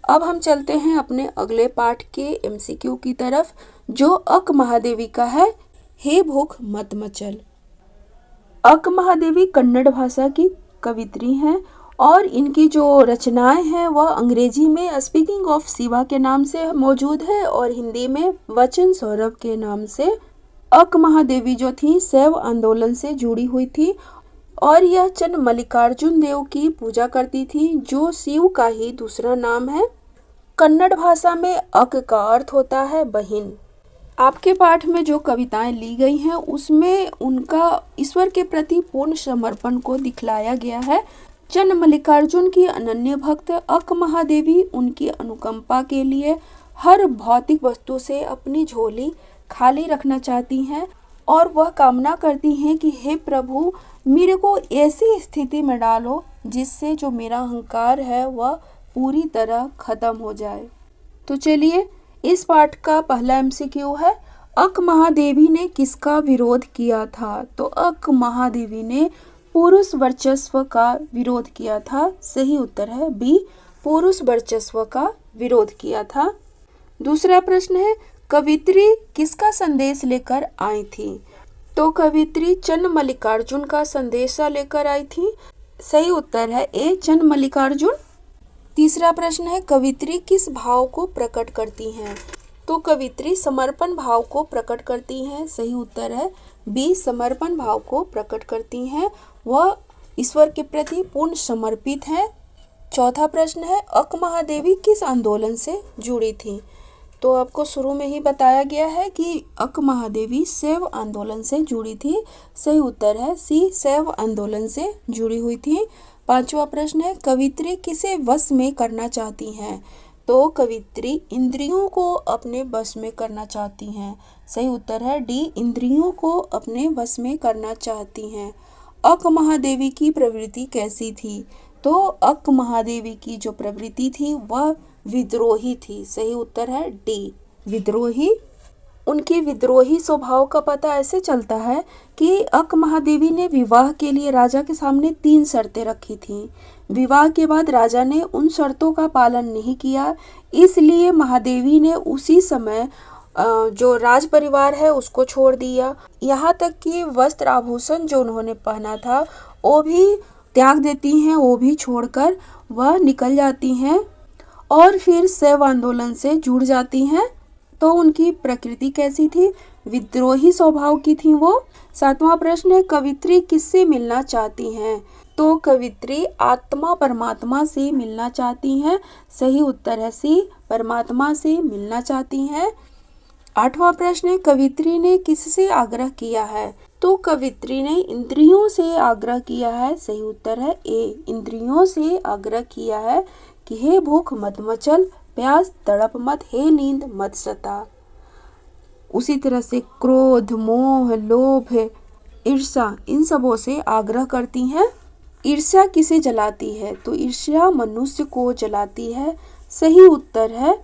अब हम चलते हैं अपने अगले पाठ के एमसीक्यू की तरफ, जो अक महादेवी का है। हे भूख मत मचल। अक महादेवी कन्नड़ भाषा की कवित्री हैं और इनकी जो रचनाएं हैं वह अंग्रेजी में स्पीकिंग ऑफ शिवा के नाम से मौजूद है और हिंदी में वचन सौरभ के नाम से। अक महादेवी जो थी शैव आंदोलन से जुड़ी हुई थी और यह चंद मल्लिकार्जुन देव की पूजा करती थी, जो शिव का ही दूसरा नाम है। कन्नड़ भाषा में अक का अर्थ होता है बहिन। आपके पाठ में जो कविताएं ली गई हैं उसमें उनका ईश्वर के प्रति पूर्ण समर्पण को दिखलाया गया है। चंद मल्लिकार्जुन की अनन्य भक्त अक महादेवी उनकी अनुकंपा के लिए हर भौतिक वस्तु से अपनी झोली खाली रखना चाहती हैं और वह कामना करती हैं कि हे प्रभु, मेरे को ऐसी स्थिति में डालो जिससे जो मेरा अहंकार है वह पूरी तरह खत्म हो जाए। तो चलिए, इस पाठ का पहला एमसीक्यू है, अक महादेवी ने किसका विरोध किया था? तो अक महादेवी ने पुरुष वर्चस्व का विरोध किया था। सही उत्तर है बी, पुरुष वर्चस्व का विरोध किया था। दूसरा प्रश्न है, कवित्री किसका संदेश लेकर आई थी? तो कवित्री चंद मल्लिकार्जुन का संदेशा लेकर आई थी। सही उत्तर है ए, चंद मल्लिकार्जुन। तीसरा प्रश्न है, कवित्री किस भाव को प्रकट करती हैं? तो कवित्री समर्पण भाव को प्रकट करती हैं। सही उत्तर है बी, समर्पण भाव को प्रकट करती हैं। वह ईश्वर के प्रति पूर्ण समर्पित हैं। चौथा प्रश्न है, अक महादेवी किस आंदोलन से जुड़ी थी? तो आपको शुरू में ही बताया गया है कि अक महादेवी शैव आंदोलन से जुड़ी थी। सही उत्तर है सी, शैव आंदोलन से जुड़ी हुई थी। पांचवा प्रश्न है, कवित्री किसे वश में करना चाहती हैं? तो कवित्री इंद्रियों को अपने वश में करना चाहती हैं। सही उत्तर है डी, इंद्रियों को अपने वश में करना चाहती हैं। अक महादेवी की प्रवृत्ति कैसी थी? तो अक महादेवी की जो प्रवृत्ति थी वह विद्रोही थी। सही उत्तर है डी, विद्रोही। उनके विद्रोही स्वभाव का पता ऐसे चलता है कि अक महादेवी ने विवाह के लिए राजा के सामने 3 शर्तें रखी थीं। विवाह के बाद राजा ने उन शर्तों का पालन नहीं किया, इसलिए महादेवी ने उसी समय जो राज परिवार है उसको छोड़ दिया। यहाँ तक कि वस्त्र आभूषण जो उन्होंने पहना था वो भी त्याग देती हैं, वो भी छोड़कर वह निकल जाती हैं और फिर शैव आंदोलन से जुड़ जाती हैं। तो उनकी प्रकृति कैसी थी? विद्रोही स्वभाव की थी वो। सातवां प्रश्न है, कवित्री किससे मिलना चाहती हैं? तो कवित्री आत्मा परमात्मा से मिलना चाहती हैं। सही उत्तर है सी, परमात्मा से मिलना चाहती हैं। आठवां प्रश्न है, कवित्री ने किससे आग्रह किया है? तो कवित्री ने इंद्रियों से आग्रह किया है। सही उत्तर है ए, इंद्रियों से आग्रह किया है कि हे भूख मत मचल, प्यास तड़प मत, हे नींद मत सता। उसी तरह से क्रोध, मोह, लोभ, ईर्ष्या, इन सबों से आग्रह करती हैं। ईर्ष्या किसे जलाती है? तो ईर्ष्या मनुष्य को जलाती है। सही उत्तर है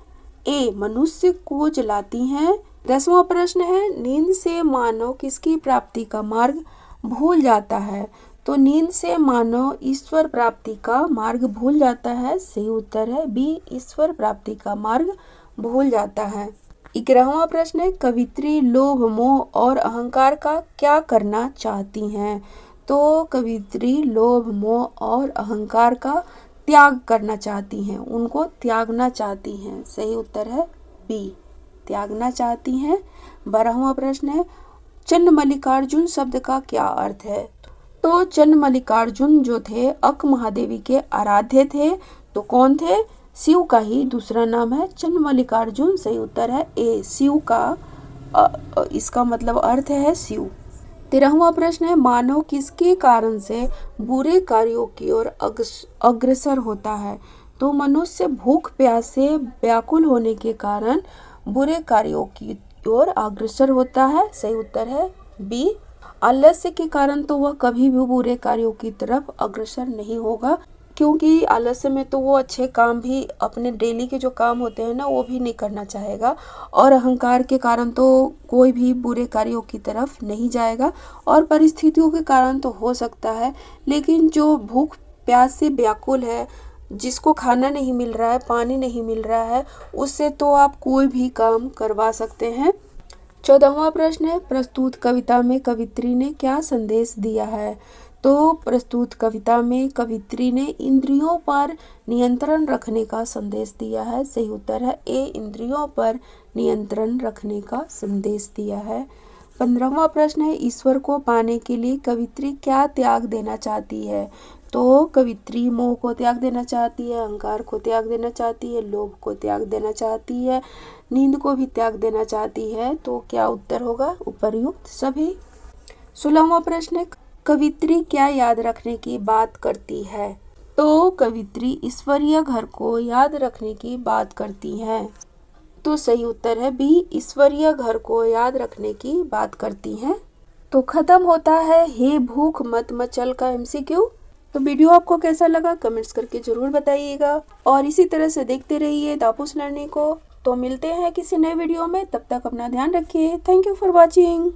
ए, मनुष्य को जलाती हैं। 10वां प्रश्न है, नींद से मानव किसकी प्राप्ति का मार्ग भूल जाता है? तो नींद से मानव ईश्वर प्राप्ति का मार्ग भूल जाता है। सही उत्तर है बी, ईश्वर प्राप्ति का मार्ग भूल जाता है। 11वां प्रश्न है, कवित्री लोभ, मोह और अहंकार का क्या करना चाहती हैं? तो कवित्री लोभ, मोह और अहंकार का त्याग करना चाहती हैं, उनको त्यागना चाहती हैं। सही उत्तर है बी, त्यागना चाहती हैं। 12वां प्रश्न है, चंद मल्लिकार्जुन शब्द का क्या अर्थ है? तो चंद मल्लिकार्जुन जो थे अक महादेवी के आराध्य थे। तो कौन थे? शिव का ही दूसरा नाम है चंद मल्लिकार्जुन। सही उत्तर है ए, शिव का इसका मतलब अर्थ है शिव। 13वां प्रश्न है, मानव किसके कारण से बुरे कार्यों की ओर अग्रसर होता है? तो मनुष्य भूख प्यास से व्याकुल होने के कारण बुरे कार्यों की ओर अग्रसर होता है। सही उत्तर है बी, आलस्य के कारण तो वह कभी भी बुरे कार्यों की तरफ अग्रसर नहीं होगा, क्योंकि आलस्य में तो वो अच्छे काम भी, अपने डेली के जो काम होते हैं ना, वो भी नहीं करना चाहेगा। और अहंकार के कारण तो कोई भी बुरे कार्यों की तरफ नहीं जाएगा। और परिस्थितियों के कारण तो हो सकता है, लेकिन जो भूख प्यास से व्याकुल है, जिसको खाना नहीं मिल रहा है, पानी नहीं मिल रहा है, उससे तो आप कोई भी काम करवा सकते हैं। 14वां प्रश्न है, प्रस्तुत कविता में कवित्री ने क्या संदेश दिया है? तो प्रस्तुत कविता में कवित्री ने इंद्रियों पर नियंत्रण रखने का संदेश दिया है। सही उत्तर है ए, इंद्रियों पर नियंत्रण रखने का संदेश दिया है। 15वां प्रश्न है, ईश्वर को पाने के लिए कवित्री क्या त्याग देना चाहती है? तो कवित्री मोह को त्याग देना चाहती है, अहंकार को त्याग देना चाहती है, लोभ को त्याग देना चाहती है, नींद को भी त्याग देना चाहती है। तो क्या उत्तर होगा? उपर्युक्त सभी। 16वां प्रश्न है, कवित्री क्या याद रखने की बात करती है? तो कवित्री ईश्वरीय घर को याद रखने की बात करती हैं। तो सही उत्तर है बी, ईश्वरीय घर को याद रखने की बात करती हैं। तो खत्म होता है हे भूख मत मचल का एमसीक्यू। तो वीडियो आपको कैसा लगा कमेंट्स करके जरूर बताइएगा और इसी तरह से देखते रहिए दापूस लर्निंग को। तो मिलते हैं किसी नए वीडियो में, तब तक अपना ध्यान रखिए। Thank you for watching.